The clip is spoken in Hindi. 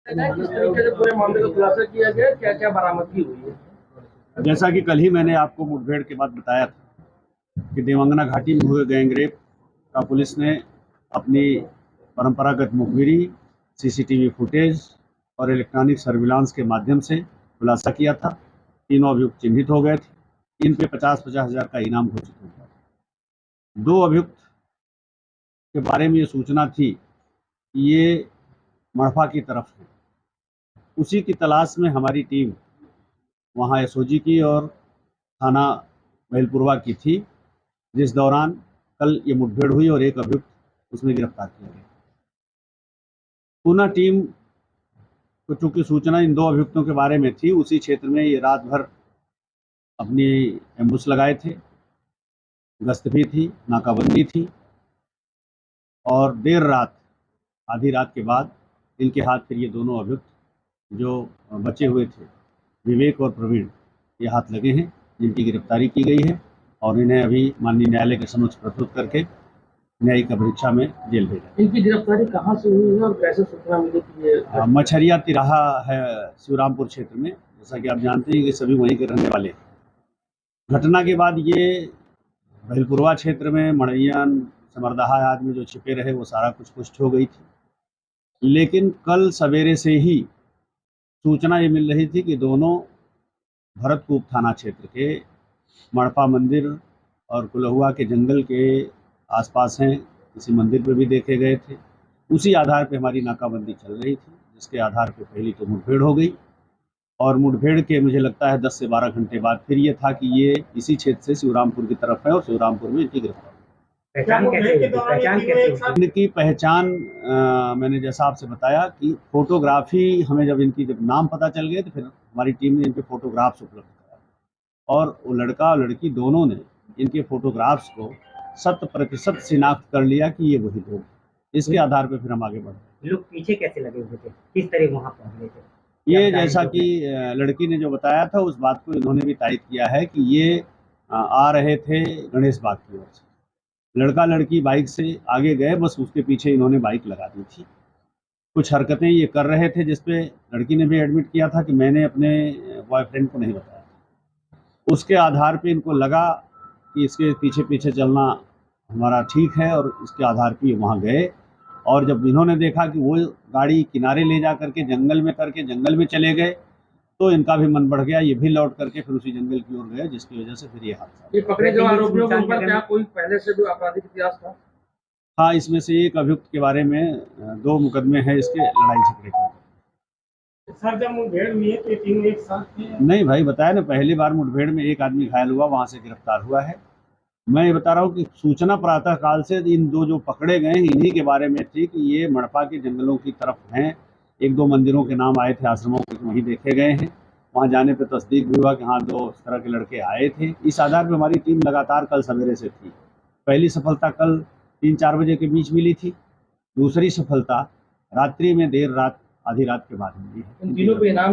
किस तरीके से पूरे मामले का खुलासा किया गया, क्या क्या बरामदगी हुई है? जैसा कि कल ही मैंने आपको मुठभेड़ के बाद बताया था कि देवंगना घाटी में हुए गैंगरेप का पुलिस ने अपनी परंपरागत मुखबिरी, सीसीटीवी फुटेज और इलेक्ट्रॉनिक सर्विलांस के माध्यम से खुलासा किया था। तीनों अभियुक्त चिन्हित हो गए थे। इन पे 50-50 हज़ार का इनाम घोषित हो गया। 2 अभियुक्त के बारे में ये सूचना थी कि ये मड़फा की तरफ है। उसी की तलाश में हमारी टीम वहाँ एसओजी की और थाना महलपुरवा की थी, जिस दौरान कल ये मुठभेड़ हुई और एक अभियुक्त उसमें गिरफ्तार किया गया। पुनः टीम को चूंकि सूचना इन 2 अभियुक्तों के बारे में थी, उसी क्षेत्र में ये रात भर अपनी एम्बुश लगाए थे, गश्त भी थी, नाकाबंदी थी और देर रात, आधी रात के बाद इनके हाथ फिर ये दोनों अभियुक्त जो बचे हुए थे, विवेक और प्रवीण, ये हाथ लगे हैं, जिनकी गिरफ्तारी की गई है और इन्हें अभी माननीय न्यायालय के समक्ष प्रस्तुत करके न्यायिक परीक्षा में जेल भेजा। इनकी गिरफ्तारी कहाँ से हुई है और कैसे सूचना मिली कि ये मछरिया तिराहा है शिवरामपुर क्षेत्र में। जैसा कि आप जानते हैं कि सभी वहीं के रहने वाले हैं। घटना के बाद ये महलपुरवा क्षेत्र में मड़ैयन, समरदाहा आदमी जो छिपे रहे, वो सारा कुछ पुष्ट हो गई थी। लेकिन कल सवेरे से ही सूचना ये मिल रही थी कि दोनों भरतकूप थाना क्षेत्र के मड़पा मंदिर और कुलहुआ के जंगल के आसपास हैं, किसी मंदिर पे भी देखे गए थे। उसी आधार पे हमारी नाकाबंदी चल रही थी, जिसके आधार पे पहली तो मुठभेड़ हो गई और मुठभेड़ के मुझे लगता है 10 से 12 घंटे बाद फिर ये था कि ये इसी क्षेत्र से शिवरामपुर की तरफ है और शिवरामपुर में इनकी गिरफ्तारी। इनकी पहचान मैंने जैसा आपसे बताया कि फोटोग्राफी, हमें जब नाम पता चल गए तो फिर हमारी टीम ने इनके फोटोग्राफ्स उपलब्ध कराए और वो लड़का और लड़की दोनों ने इनके फोटोग्राफ्स को 100% शिनाख्त कर लिया कि ये वही लोग। इसके आधार पर फिर हम आगे बढ़े। लोग पीछे कैसे लगे हुए थे, किस तरह वहाँ पहुँच गए थे? ये जैसा कि लड़की ने जो बताया था उस बात को इन्होंने भी तायद किया है कि ये आ रहे थे गणेश बाग की ओर से। लड़का लड़की बाइक से आगे गए, बस उसके पीछे इन्होंने बाइक लगा दी थी। कुछ हरकतें ये कर रहे थे जिसपे लड़की ने भी एडमिट किया था कि मैंने अपने बॉयफ्रेंड को नहीं बताया। उसके आधार पे इनको लगा कि इसके पीछे पीछे चलना हमारा ठीक है और इसके आधार पे वहाँ गए और जब इन्होंने देखा कि वो गाड़ी किनारे ले जा करके जंगल में चले गए तो इनका भी मन बढ़ गया। ये भी लौट करके फिर उसी जंगल की ओर गए, जिसकी वजह से फिर ये हादसा। ये पकड़े गए आरोपियों के ऊपर क्या कोई पहले से भी आपराधिक इतिहास था? हाँ, इसमें से एक अभियुक्त के बारे में 2 मुकदमे हैं इसके लड़ाई झगड़े के। सर, जब मुठभेड़ हुई है तो तीनों एक साथ थे? नहीं भाई, बताया ना, पहली बार मुठभेड़ में एक आदमी घायल हुआ, वहाँ से गिरफ्तार हुआ है। मैं ये बता रहा हूँ कि सूचना प्रातः काल से इन 2 जो पकड़े गए हैं इन्हीं के बारे में थी कि ये मड़पा के जंगलों की तरफ हैं। 1-2 मंदिरों के नाम आए थे, आश्रमों के वहीं देखे गए हैं। वहाँ जाने पे तस्दीक भी हुआ कि हाँ 2 इस तरह के लड़के आए थे। इस आधार पे हमारी टीम लगातार कल सवेरे से थी। पहली सफलता कल 3-4 बजे के बीच मिली थी। दूसरी सफलता रात्रि में देर रात, आधी रात के बाद मिली है। इन तीनों पे इनाम